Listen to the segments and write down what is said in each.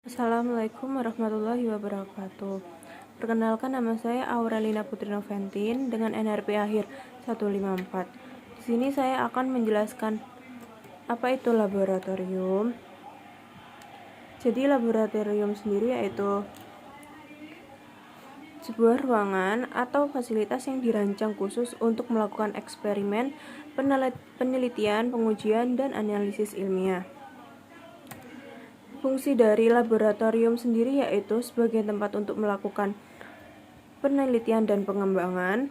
Assalamualaikum warahmatullahi wabarakatuh. Perkenalkan, nama saya Aurelina Putri Noventin dengan NRP akhir 154. Di sini saya akan menjelaskan apa itu laboratorium. Jadi laboratorium sendiri yaitu sebuah ruangan atau fasilitas yang dirancang khusus untuk melakukan eksperimen, penelitian, pengujian, dan analisis ilmiah. Fungsi dari laboratorium sendiri yaitu sebagai tempat untuk melakukan penelitian dan pengembangan,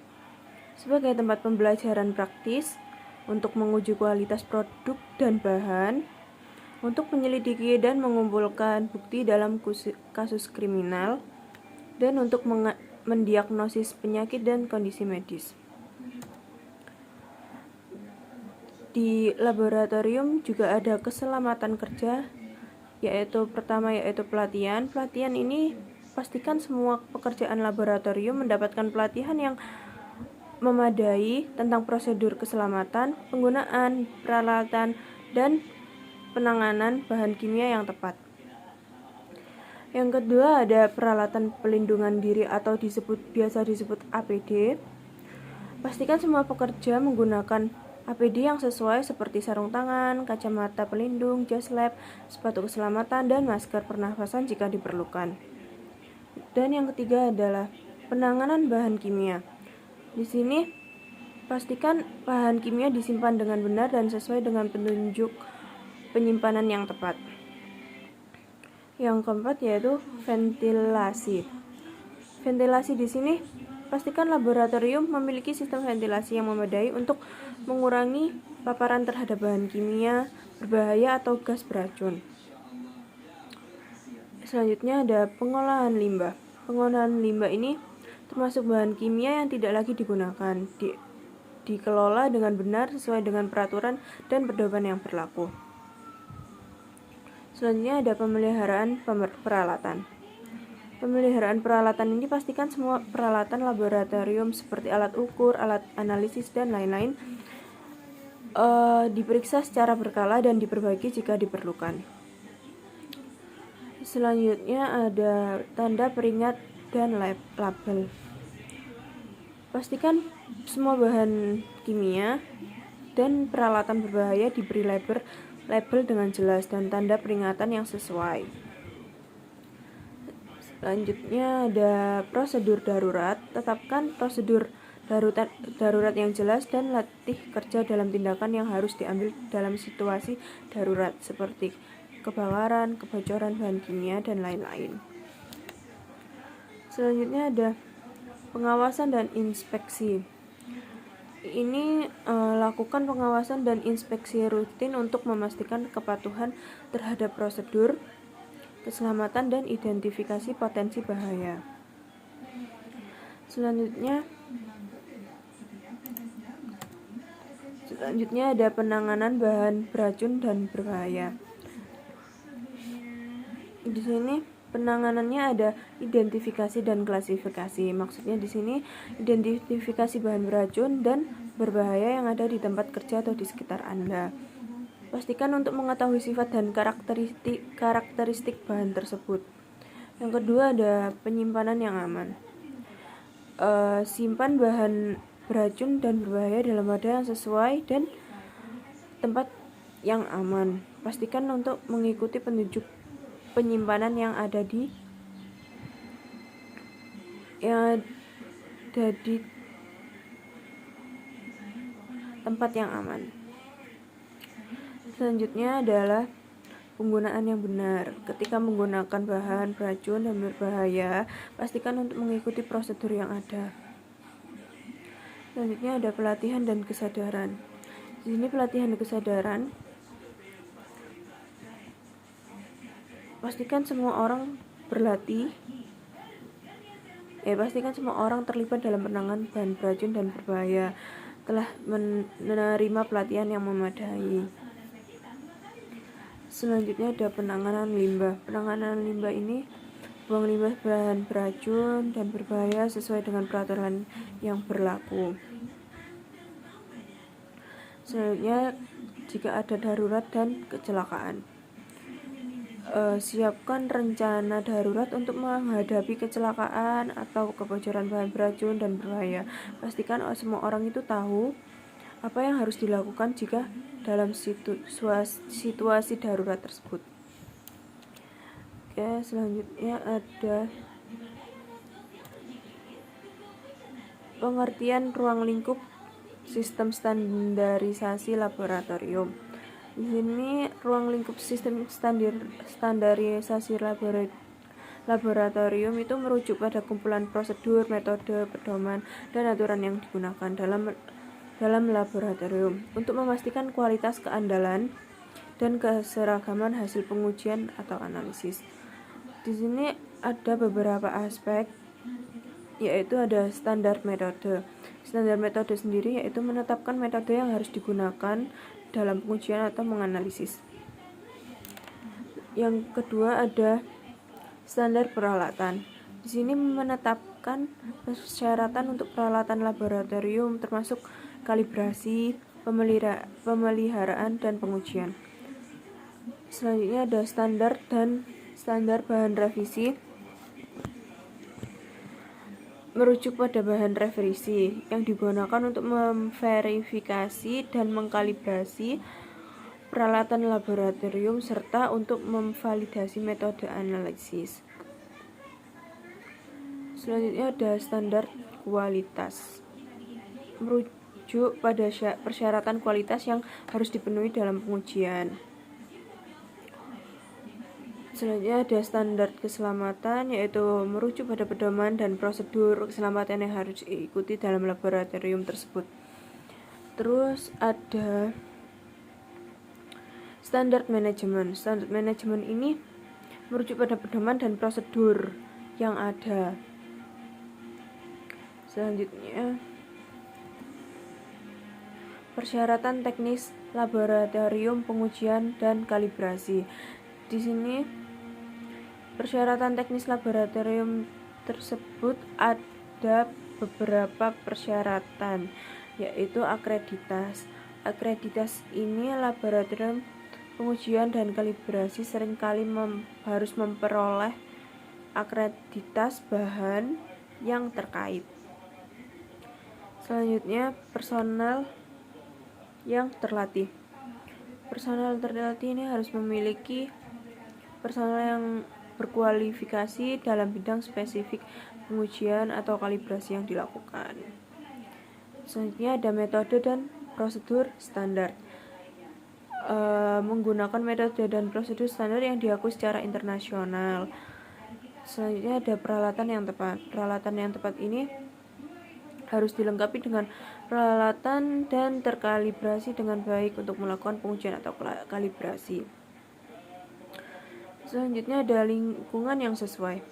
sebagai tempat pembelajaran praktis, untuk menguji kualitas produk dan bahan, untuk menyelidiki dan mengumpulkan bukti dalam kasus kriminal, dan untuk mendiagnosis penyakit dan kondisi medis. Di laboratorium juga ada keselamatan kerja, yaitu pertama yaitu pelatihan. Pelatihan ini pastikan semua pekerjaan laboratorium mendapatkan pelatihan yang memadai tentang prosedur keselamatan, penggunaan peralatan, dan penanganan bahan kimia yang tepat. Yang kedua ada peralatan pelindungan diri atau biasa disebut APD. Pastikan semua pekerja menggunakan APD yang sesuai seperti sarung tangan, kacamata pelindung, jas lab, sepatu keselamatan, dan masker pernafasan jika diperlukan. Dan yang ketiga adalah penanganan bahan kimia. Di sini pastikan bahan kimia disimpan dengan benar dan sesuai dengan petunjuk penyimpanan yang tepat. Yang keempat yaitu ventilasi. Ventilasi di sini pastikan laboratorium memiliki sistem ventilasi yang memadai untuk mengurangi paparan terhadap bahan kimia berbahaya atau gas beracun. Selanjutnya ada pengolahan limbah. Pengolahan limbah ini termasuk bahan kimia yang tidak lagi digunakan, dikelola dengan benar sesuai dengan peraturan dan pedoman yang berlaku. Selanjutnya ada pemeliharaan peralatan. Pemeliharaan peralatan ini pastikan semua peralatan laboratorium seperti alat ukur, alat analisis, dan lain-lain diperiksa secara berkala dan diperbaiki jika diperlukan. Selanjutnya ada tanda peringat dan label. Pastikan semua bahan kimia dan peralatan berbahaya diberi label dengan jelas dan tanda peringatan yang sesuai. Selanjutnya ada prosedur darurat. Tetapkan prosedur darurat yang jelas dan latih kerja dalam tindakan yang harus diambil dalam situasi darurat seperti kebakaran, kebocoran bahan kimia, dan lain-lain. Selanjutnya ada pengawasan dan inspeksi. Ini lakukan pengawasan dan inspeksi rutin untuk memastikan kepatuhan terhadap prosedur, keselamatan, dan identifikasi potensi bahaya. Selanjutnya ada penanganan bahan beracun dan berbahaya. Di sini penanganannya ada identifikasi dan klasifikasi. Maksudnya di sini identifikasi bahan beracun dan berbahaya yang ada di tempat kerja atau di sekitar Anda. Pastikan untuk mengetahui sifat dan karakteristik bahan tersebut. Yang kedua ada penyimpanan yang aman. Simpan bahan beracun dan berbahaya dalam wadah yang sesuai dan tempat yang aman. Pastikan untuk mengikuti petunjuk penyimpanan yang ada di tempat yang aman. Selanjutnya adalah penggunaan yang benar. Ketika menggunakan bahan beracun dan berbahaya, pastikan untuk mengikuti prosedur yang ada. Selanjutnya ada pelatihan dan kesadaran. Di sini pelatihan dan kesadaran. Pastikan semua orang terlibat dalam penanganan bahan beracun dan berbahaya telah menerima pelatihan yang memadai. Selanjutnya ada penanganan limbah. Penanganan limbah ini buang limbah bahan beracun dan berbahaya sesuai dengan peraturan yang berlaku. Selanjutnya jika ada darurat dan kecelakaan. siapkan rencana darurat untuk menghadapi kecelakaan atau kebocoran bahan beracun dan berbahaya. Pastikan semua orang itu tahu apa yang harus dilakukan jika dalam situasi darurat tersebut. Oke, selanjutnya ada pengertian ruang lingkup sistem standarisasi laboratorium. Di sini ruang lingkup sistem standarisasi laboratorium itu merujuk pada kumpulan prosedur, metode, pedoman, dan aturan yang digunakan dalam laboratorium untuk memastikan kualitas, keandalan, dan keseragaman hasil pengujian atau analisis. Di sini ada beberapa aspek, yaitu ada standar metode. Standar metode sendiri yaitu menetapkan metode yang harus digunakan dalam pengujian atau menganalisis. Yang kedua ada standar peralatan. Di sini menetapkan persyaratan untuk peralatan laboratorium termasuk kalibrasi, pemeliharaan, dan pengujian. Selanjutnya ada standar bahan revisi, merujuk pada bahan revisi yang digunakan untuk memverifikasi dan mengkalibrasi peralatan laboratorium serta untuk memvalidasi metode analisis. Selanjutnya ada standar kualitas, merujuk pada persyaratan kualitas yang harus dipenuhi dalam pengujian. Selanjutnya ada standar keselamatan, yaitu merujuk pada pedoman dan prosedur keselamatan yang harus diikuti dalam laboratorium tersebut. Terus ada standar manajemen. Standar manajemen ini merujuk pada pedoman dan prosedur yang ada. Selanjutnya persyaratan teknis laboratorium, pengujian, dan kalibrasi. Di sini persyaratan teknis laboratorium tersebut ada beberapa persyaratan, yaitu akreditas. Akreditas ini laboratorium, pengujian, dan kalibrasi seringkali harus memperoleh akreditas bahan yang terkait. Selanjutnya personel yang terlatih. Personel terlatih ini harus memiliki personel yang berkualifikasi dalam bidang spesifik pengujian atau kalibrasi yang dilakukan. Selanjutnya ada metode dan prosedur standar. Menggunakan metode dan prosedur standar yang diakui secara internasional. Selanjutnya ada peralatan yang tepat. Peralatan yang tepat ini harus dilengkapi dengan peralatan dan terkalibrasi dengan baik untuk melakukan pengujian atau kalibrasi. Selanjutnya ada lingkungan yang sesuai.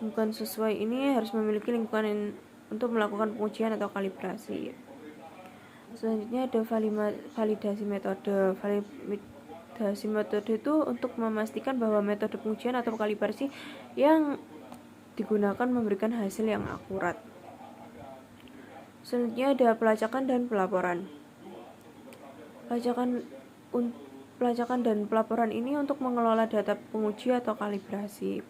Lingkungan sesuai ini harus memiliki lingkungan untuk melakukan pengujian atau kalibrasi. Selanjutnya ada validasi metode. Validasi metode itu untuk memastikan bahwa metode pengujian atau kalibrasi yang digunakan memberikan hasil yang akurat. Selanjutnya ada pelacakan dan pelaporan. Pelacakan dan pelaporan ini untuk mengelola data penguji atau kalibrasi.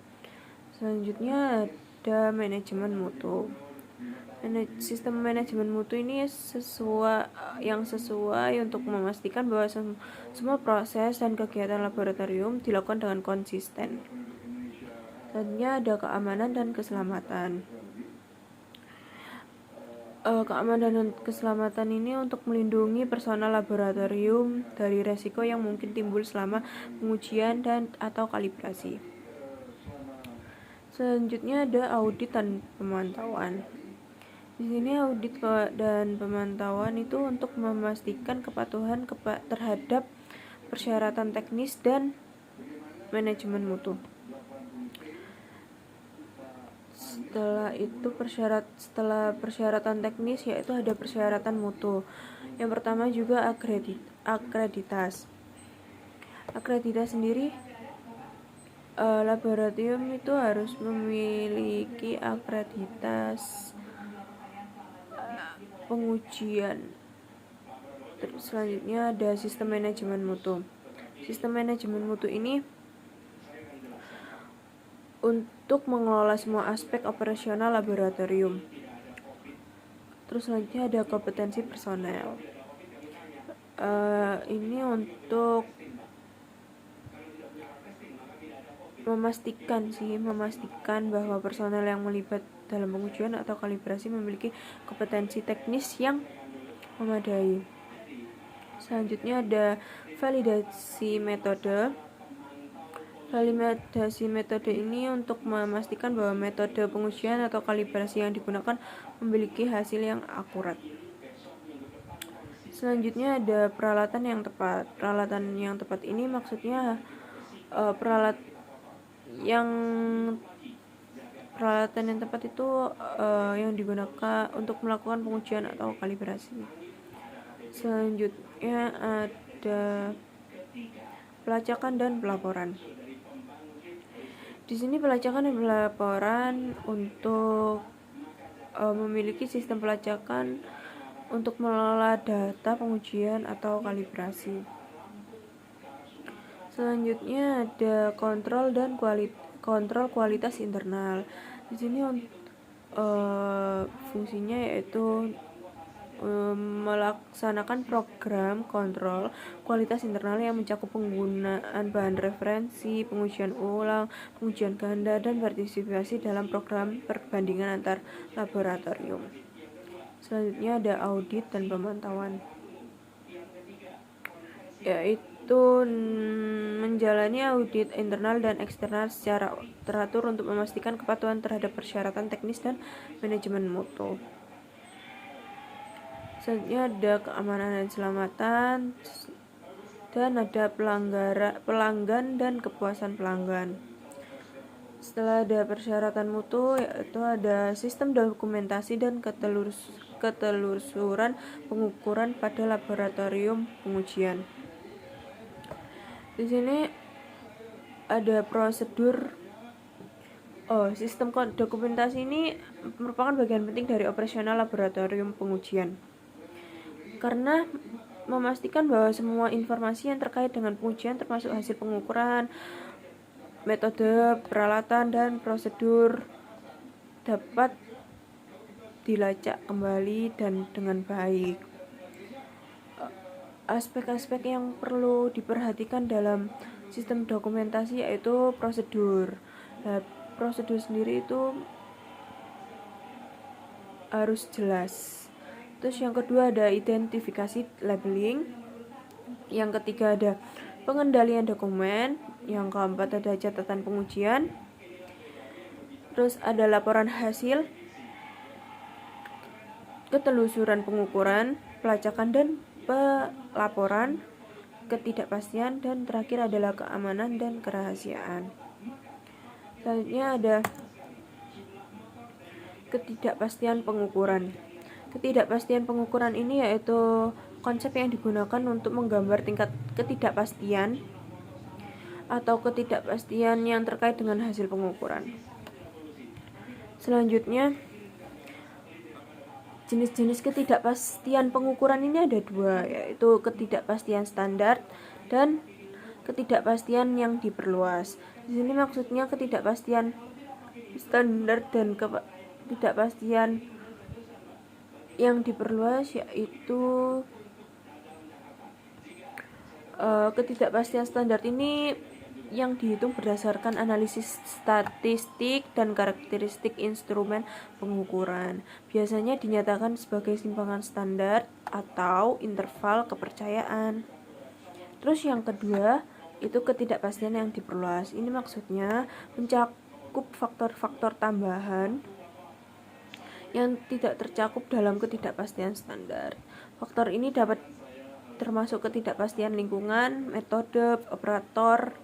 Selanjutnya ada manajemen mutu. Sistem manajemen mutu ini sesuai untuk memastikan bahwa semua proses dan kegiatan laboratorium dilakukan dengan konsisten. Selanjutnya ada keamanan dan keselamatan. Keamanan dan keselamatan ini untuk melindungi personal laboratorium dari resiko yang mungkin timbul selama pengujian dan atau kalibrasi. Selanjutnya ada audit dan pemantauan. Di sini audit dan pemantauan itu untuk memastikan kepatuhan terhadap persyaratan teknis dan manajemen mutu. Setelah persyaratan teknis, yaitu ada persyaratan mutu. Yang pertama juga akreditas. Akreditas sendiri, laboratorium itu harus memiliki akreditas pengujian. Terus selanjutnya ada sistem manajemen mutu. Sistem manajemen mutu ini untuk mengelola semua aspek operasional laboratorium. Terus selanjutnya ada kompetensi personel. Ini untuk memastikan bahwa personel yang melibat dalam pengujian atau kalibrasi memiliki kompetensi teknis yang memadai. Selanjutnya ada validasi metode. Validasi metode ini untuk memastikan bahwa metode pengujian atau kalibrasi yang digunakan memiliki hasil yang akurat. Selanjutnya ada peralatan yang tepat. Peralatan yang tepat ini maksudnya peralatan yang tepat itu yang digunakan untuk melakukan pengujian atau kalibrasi. Selanjutnya ada pelacakan dan pelaporan. Di sini pelacakan dan pelaporan untuk memiliki sistem pelacakan untuk mengelola data pengujian atau kalibrasi. Selanjutnya ada kontrol kualitas internal. Di sini fungsinya yaitu melaksanakan program kontrol kualitas internal yang mencakup penggunaan bahan referensi, pengujian ulang, pengujian ganda, dan partisipasi dalam program perbandingan antar laboratorium. Selanjutnya ada audit dan pemantauan, yaitu menjalani audit internal dan eksternal secara teratur untuk memastikan kepatuhan terhadap persyaratan teknis dan manajemen mutu. Selanjutnya ada keamanan dan keselamatan, dan ada pelanggan dan kepuasan pelanggan. Setelah ada persyaratan mutu, yaitu ada sistem dokumentasi dan ketelusuran pengukuran pada laboratorium pengujian. Di sini ada prosedur. Sistem dokumentasi ini merupakan bagian penting dari operasional laboratorium pengujian, karena memastikan bahwa semua informasi yang terkait dengan pengujian termasuk hasil pengukuran, metode, peralatan, dan prosedur dapat dilacak kembali dan dengan baik. Aspek-aspek yang perlu diperhatikan dalam sistem dokumentasi yaitu prosedur. Prosedur sendiri itu harus jelas. Terus yang kedua ada identifikasi labeling. Yang ketiga ada pengendalian dokumen. Yang keempat ada catatan pengujian. Terus ada laporan hasil, ketelusuran pengukuran, pelacakan dan pelaporan, ketidakpastian, dan terakhir adalah keamanan dan kerahasiaan. Selanjutnya ada ketidakpastian pengukuran. Ketidakpastian pengukuran ini yaitu konsep yang digunakan untuk menggambar tingkat ketidakpastian atau ketidakpastian yang terkait dengan hasil pengukuran. Selanjutnya, jenis-jenis ketidakpastian pengukuran ini ada dua, yaitu ketidakpastian standar dan ketidakpastian yang diperluas. Di sini maksudnya ketidakpastian standar dan ketidakpastian yang diperluas yaitu ketidakpastian standar ini yang dihitung berdasarkan analisis statistik dan karakteristik instrumen pengukuran. Biasanya dinyatakan sebagai simpangan standar atau interval kepercayaan. Terus yang kedua itu ketidakpastian yang diperluas. Ini maksudnya mencakup faktor-faktor tambahan yang tidak tercakup dalam ketidakpastian standar. Faktor ini dapat termasuk ketidakpastian lingkungan, metode, operator,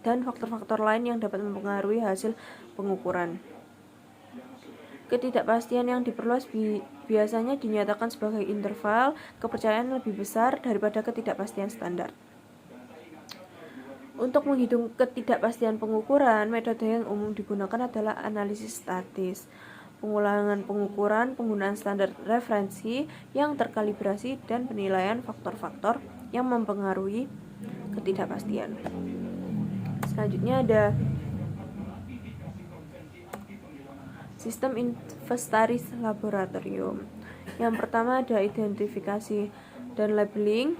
dan faktor-faktor lain yang dapat mempengaruhi hasil pengukuran. Ketidakpastian yang diperluas biasanya dinyatakan sebagai interval kepercayaan lebih besar daripada ketidakpastian standar. Untuk menghitung ketidakpastian pengukuran, metode yang umum digunakan adalah analisis statis, pengulangan pengukuran, penggunaan standar referensi yang terkalibrasi, dan penilaian faktor-faktor yang mempengaruhi ketidakpastian. Selanjutnya ada Sistem inventaris laboratorium. Yang pertama ada identifikasi dan labeling.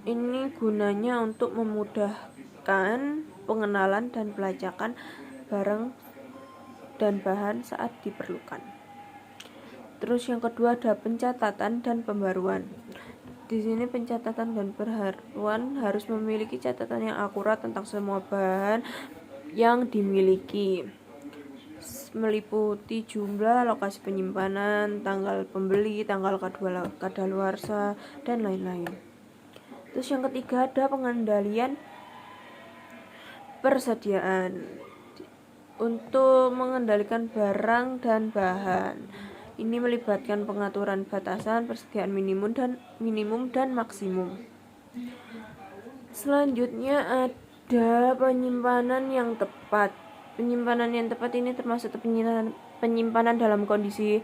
Ini gunanya untuk memudahkan pengenalan dan pelacakan barang dan bahan saat diperlukan. Terus yang kedua ada pencatatan dan pembaruan. Di sini pencatatan dan pembaruan harus memiliki catatan yang akurat tentang semua bahan yang dimiliki, meliputi jumlah, lokasi penyimpanan, tanggal pembeli, tanggal kadaluarsa, dan lain-lain. Terus yang ketiga ada pengendalian persediaan. Untuk mengendalikan barang dan bahan, ini melibatkan pengaturan batasan persediaan minimum dan maksimum. Selanjutnya ada penyimpanan yang tepat. Penyimpanan yang tepat ini termasuk penyimpanan dalam kondisi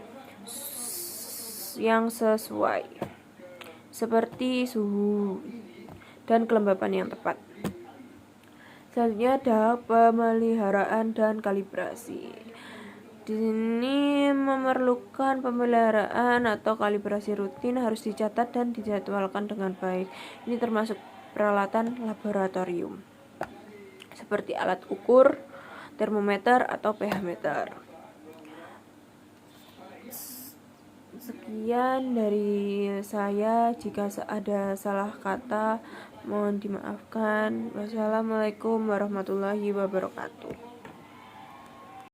yang sesuai, seperti suhu dan kelembapan yang tepat. Selanjutnya ada pemeliharaan dan kalibrasi. Di sini memerlukan pemeliharaan atau kalibrasi rutin, harus dicatat dan dijadwalkan dengan baik. Ini termasuk peralatan laboratorium, seperti alat ukur, termometer, atau pH meter. Sekian dari saya, jika ada salah kata mohon dimaafkan. Wassalamualaikum warahmatullahi wabarakatuh.